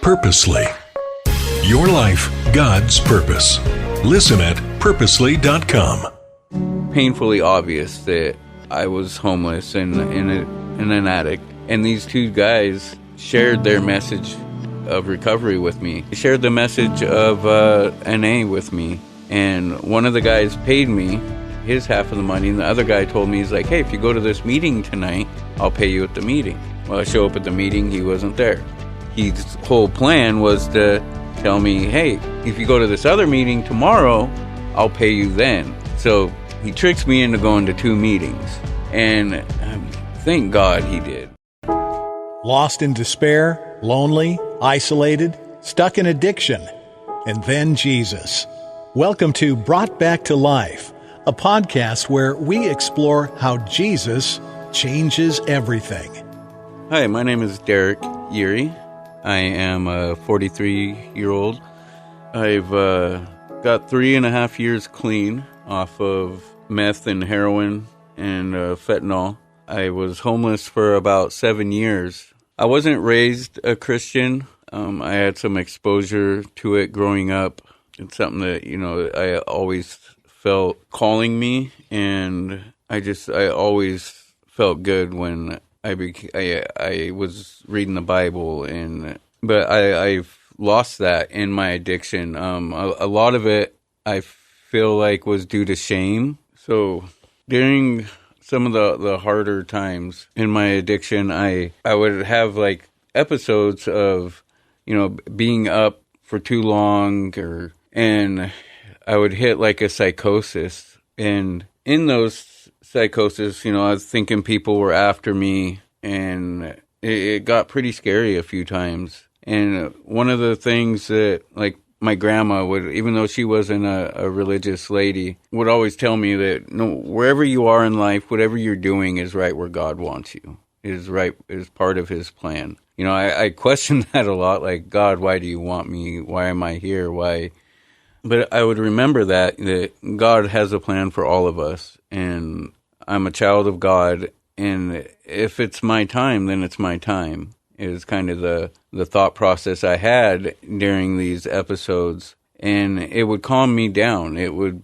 Purposely. Your life, God's purpose. Listen at purposely.com. Painfully obvious that I was homeless and an addict. And these two guys shared their message of recovery with me. They shared the message of NA with me. And one of the guys paid me his half of the money. And the other guy told me, he's like, hey, if you go to this meeting tonight, I'll pay you at the meeting. Well, I show up at the meeting. He wasn't there. His whole plan was to tell me, hey, if you go to this other meeting tomorrow, I'll pay you then. So he tricks me into going to two meetings. And thank God he did. Lost in despair, lonely, isolated, stuck in addiction, and then Jesus. Welcome to Brought Back to Life, a podcast where we explore how Jesus changes everything. Hi, my name is Derek Yuri. I am a 43-year-old. I've got 3.5 years clean off of meth and heroin and fentanyl. I was homeless for about 7 years. I wasn't raised a Christian. I had some exposure to it growing up. It's something that, I always felt calling me, and I always felt good when I was reading the Bible, but I've lost that in my addiction. A lot of it I feel like was due to shame. So during some of the harder times in my addiction, I would have like episodes of, being up for too long, and I would hit like a psychosis. And in those psychosis, I was thinking people were after me, and it got pretty scary a few times. And one of the things that, like, my grandma would, even though she wasn't a religious lady, would always tell me that wherever you are in life, whatever you're doing is right where God wants you, is part of his plan. I question that a lot, like, God, why do you want me? Why am I here? Why? But I would remember that God has a plan for all of us, and I'm a child of God, and if it's my time, then it's my time, is kind of the thought process I had during these episodes. And it would calm me down. It would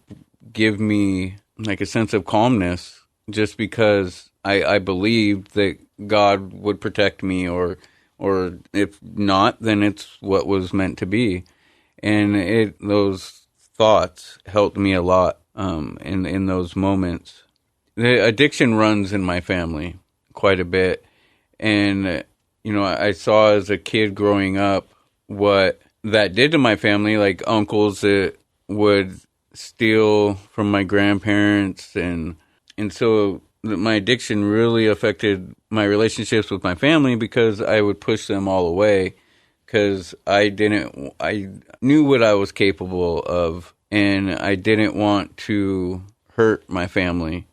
give me like a sense of calmness, just because I believed that God would protect me, or if not, then it's what was meant to be. And those thoughts helped me a lot in those moments. The addiction runs in my family quite a bit. And, I saw as a kid growing up what that did to my family, like uncles that would steal from my grandparents. And so my addiction really affected my relationships with my family, because I would push them all away, because I knew what I was capable of, and I didn't want to hurt my family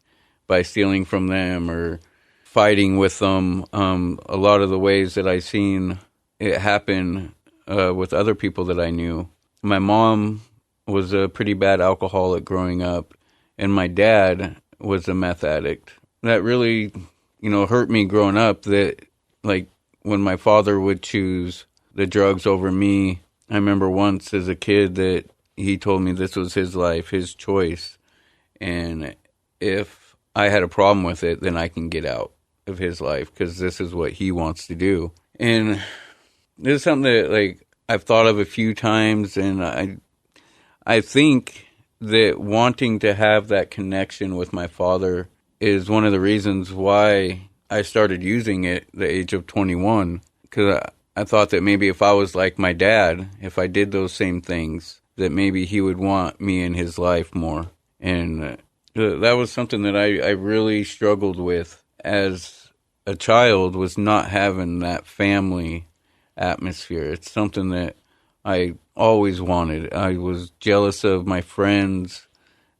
by stealing from them or fighting with them. A lot of the ways that I seen it happen with other people that I knew. My mom was a pretty bad alcoholic growing up, and my dad was a meth addict. That really, hurt me growing up, that like when my father would choose the drugs over me. I remember once as a kid that he told me this was his life, his choice, and if I had a problem with it, then I can get out of his life, because this is what he wants to do. And this is something that, like, I've thought of a few times, and I think that wanting to have that connection with my father is one of the reasons why I started using at the age of 21, because I thought that maybe if I was like my dad, if I did those same things, that maybe he would want me in his life more. And that was something that I really struggled with as a child, was not having that family atmosphere. It's something that I always wanted. I was jealous of my friends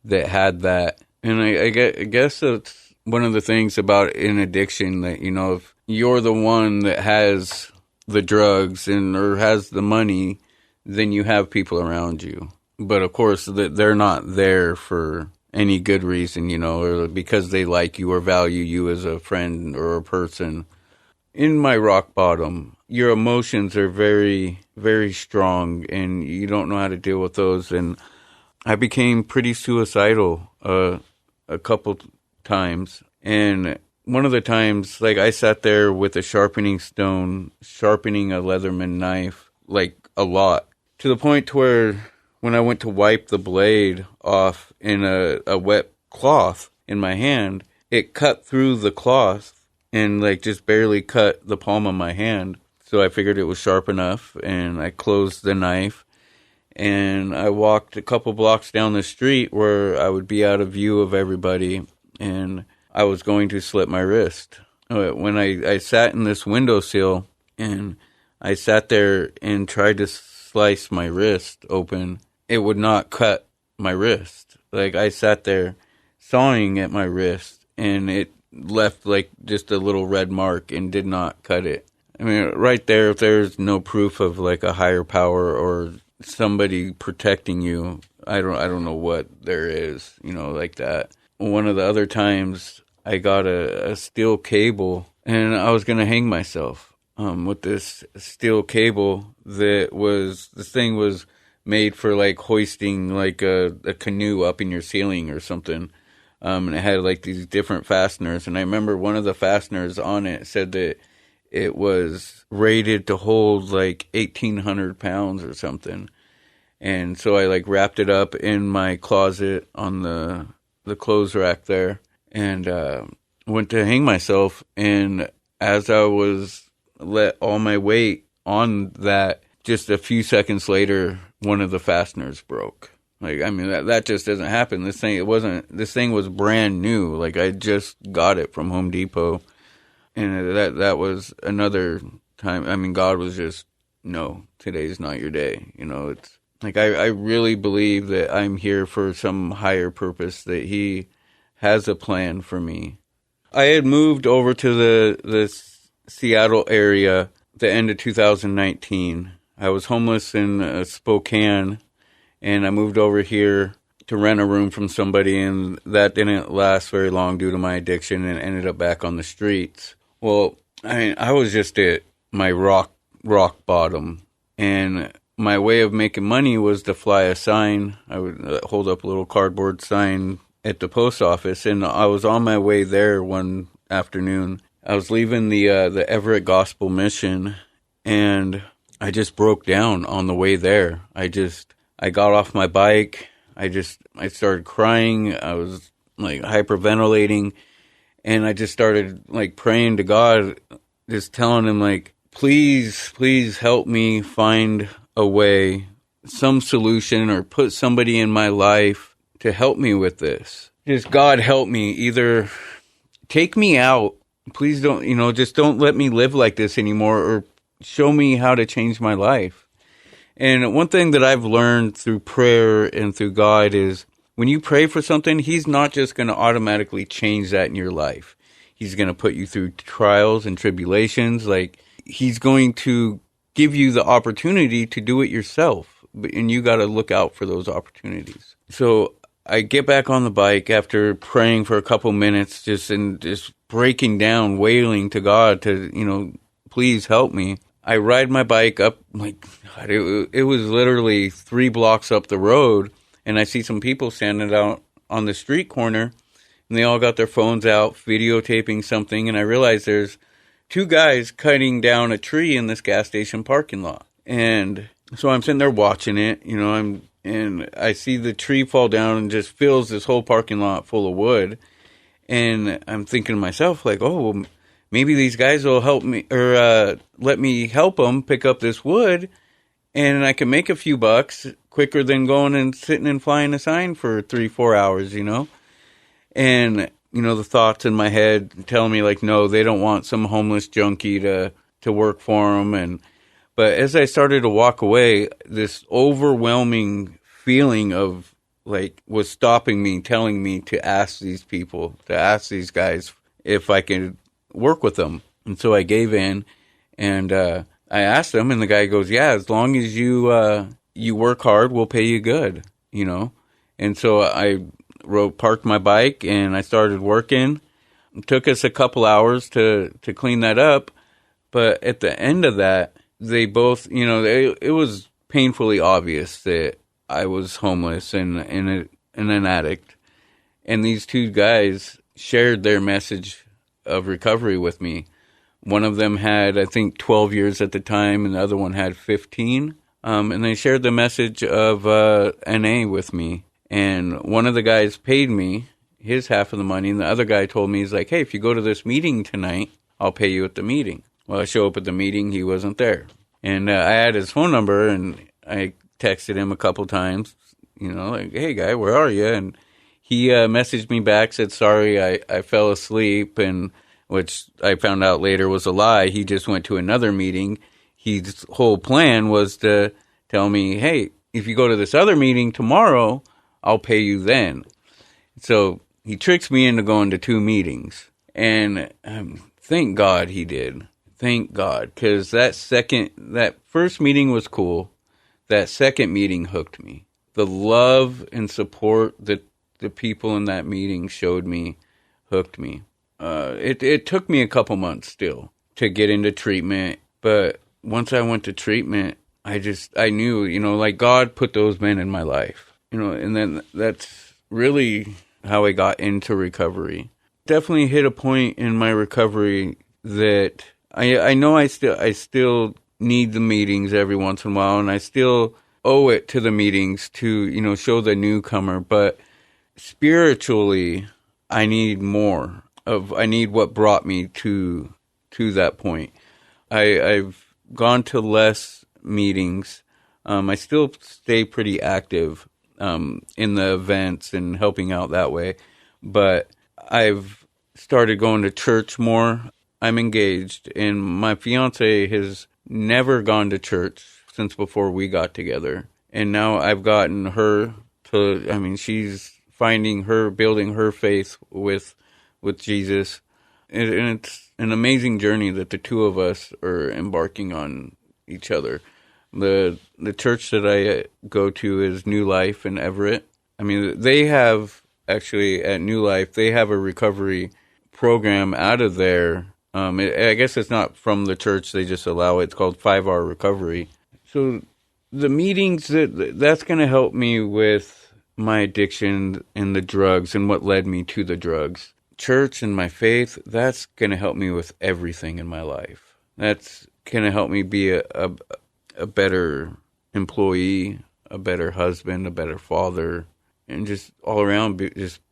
that had that. And I guess that's one of the things about an addiction, that, if you're the one that has the drugs or has the money, then you have people around you. But of course, they're not there for any good reason, or because they like you or value you as a friend or a person. In my rock bottom, your emotions are very, very strong, and you don't know how to deal with those. And I became pretty suicidal a couple times. And one of the times, like, I sat there with a sharpening stone, sharpening a Leatherman knife, like, a lot. To the point to where when I went to wipe the blade off in a wet cloth in my hand, it cut through the cloth and, like, just barely cut the palm of my hand. So I figured it was sharp enough, and I closed the knife. And I walked a couple blocks down the street where I would be out of view of everybody, and I was going to slit my wrist. When I sat in this windowsill, and I sat there and tried to slice my wrist open, it would not cut my wrist. Like, I sat there sawing at my wrist, and it left, like, just a little red mark and did not cut it. I mean, right there, if there's no proof of, like, a higher power or somebody protecting you, I don't know what there is, like that. One of the other times, I got a steel cable, and I was going to hang myself with this steel cable this thing was made for, like, hoisting, like, a canoe up in your ceiling or something. And it had, like, these different fasteners. And I remember one of the fasteners on it said that it was rated to hold, like, 1,800 pounds or something. And so I, like, wrapped it up in my closet on the clothes rack there, and went to hang myself. And as I was let all my weight on that, just a few seconds later, one of the fasteners broke. Like, I mean, that just doesn't happen. This thing was brand new. Like, I just got it from Home Depot. And that was another time. I mean, God was just, no, today's not your day. It's like, I really believe that I'm here for some higher purpose, that He has a plan for me. I had moved over to the Seattle area at the end of 2019. I was homeless in Spokane, and I moved over here to rent a room from somebody, and that didn't last very long due to my addiction, and ended up back on the streets. Well, I was just at my rock bottom, and my way of making money was to fly a sign. I would hold up a little cardboard sign at the post office, and I was on my way there one afternoon. I was leaving the Everett Gospel Mission, and I just broke down on the way there. I got off my bike. I started crying. I was, like, hyperventilating. And I just started, like, praying to God, just telling Him, like, please help me find a way, some solution, or put somebody in my life to help me with this. Just, God, help me. Either take me out. Please don't, just don't let me live like this anymore, or show me how to change my life. And one thing that I've learned through prayer and through God is, when you pray for something, He's not just going to automatically change that in your life. He's going to put you through trials and tribulations. Like, He's going to give you the opportunity to do it yourself. And you got to look out for those opportunities. So I get back on the bike after praying for a couple minutes, just breaking down, wailing to God to, please help me. I ride my bike up, like, God, it was literally 3 blocks up the road. And I see some people standing out on the street corner, and they all got their phones out, videotaping something. And I realized there's 2 guys cutting down a tree in this gas station parking lot. And so I'm sitting there watching it, and I see the tree fall down and just fills this whole parking lot full of wood. And I'm thinking to myself, like, oh, well, maybe these guys will help me, or let me help them pick up this wood, and I can make a few bucks quicker than going and sitting and flying a sign for 3-4 hours, And, the thoughts in my head telling me, like, no, they don't want some homeless junkie to work for them. But as I started to walk away, this overwhelming feeling of, like, was stopping me, telling me to ask these guys if I could work with them. And so I gave in, and I asked them, and the guy goes, yeah, as long as you work hard, we'll pay you good, And so I parked my bike, and I started working. It took us a couple hours to clean that up, But at the end of that, they both, it was painfully obvious that I was homeless and an addict. And these two guys shared their message of recovery with me. One of them had, I think, 12 years at the time, and the other one had 15. And they shared the message of NA with me. And one of the guys paid me his half of the money, and the other guy told me, he's like, hey, if you go to this meeting tonight, I'll pay you at the meeting. Well, I show up at the meeting, he wasn't there. And I had his phone number, and I texted him a couple times, like, hey, guy, where are you? And he messaged me back, said, sorry, I fell asleep, and which I found out later was a lie. He just went to another meeting. His whole plan was to tell me, hey, if you go to this other meeting tomorrow, I'll pay you then. So he tricks me into going to 2 meetings. And thank God he did. Thank God. Because that first meeting was cool. That second meeting hooked me. The love and support that the people in that meeting showed me hooked me. It took me a couple months still to get into treatment. But once I went to treatment, I knew, like God put those men in my life. And then that's really how I got into recovery. Definitely hit a point in my recovery that I know I still need the meetings every once in a while, and I still owe it to the meetings to, show the newcomer. But spiritually, I need more I need what brought me to that point. I've gone to less meetings. I still stay pretty active in the events and helping out that way. But I've started going to church more. I'm engaged, and my fiance has never gone to church since before we got together. And now I've gotten her to, she's building her faith with Jesus. And it's an amazing journey that the two of us are embarking on each other. The church that I go to is New Life in Everett. They have, actually, at New Life, they have a recovery program out of there. I guess it's not from the church, they just allow it. It's called 5-Hour Recovery. So the meetings, that's going to help me with my addiction and the drugs and what led me to the drugs. Church and my faith, that's going to help me with everything in my life. That's going to help me be a better employee, a better husband, a better father, and just all around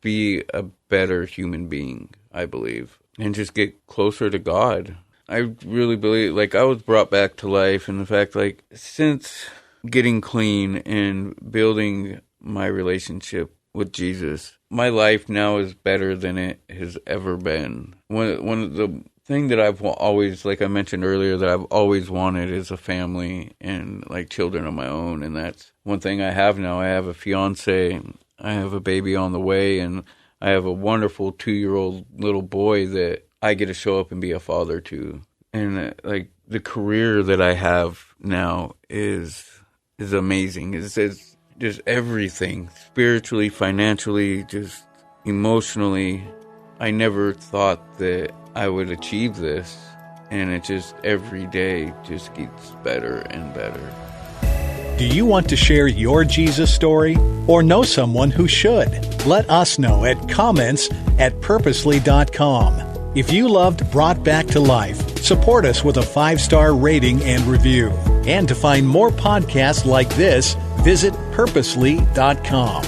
be a better human being, I believe, and just get closer to God. I really believe, I was brought back to life, and the fact, since getting clean and building my relationship with Jesus, my life now is better than it has ever been. One of the thing that I've always, like I mentioned earlier, that I've always wanted is a family and children of my own. And that's one thing I have now. I have a fiance, I have a baby on the way, and I have a wonderful 2-year-old little boy that I get to show up and be a father to. And the career that I have now is amazing. It's just everything, spiritually, financially, just emotionally. I never thought that I would achieve this, and it just every day just gets better and better. Do you want to share your Jesus story or know someone who should? Let us know at comments@purposely.com. If you loved Brought Back to Life, support us with a 5-star rating and review. And to find more podcasts like this, visit purposely.com.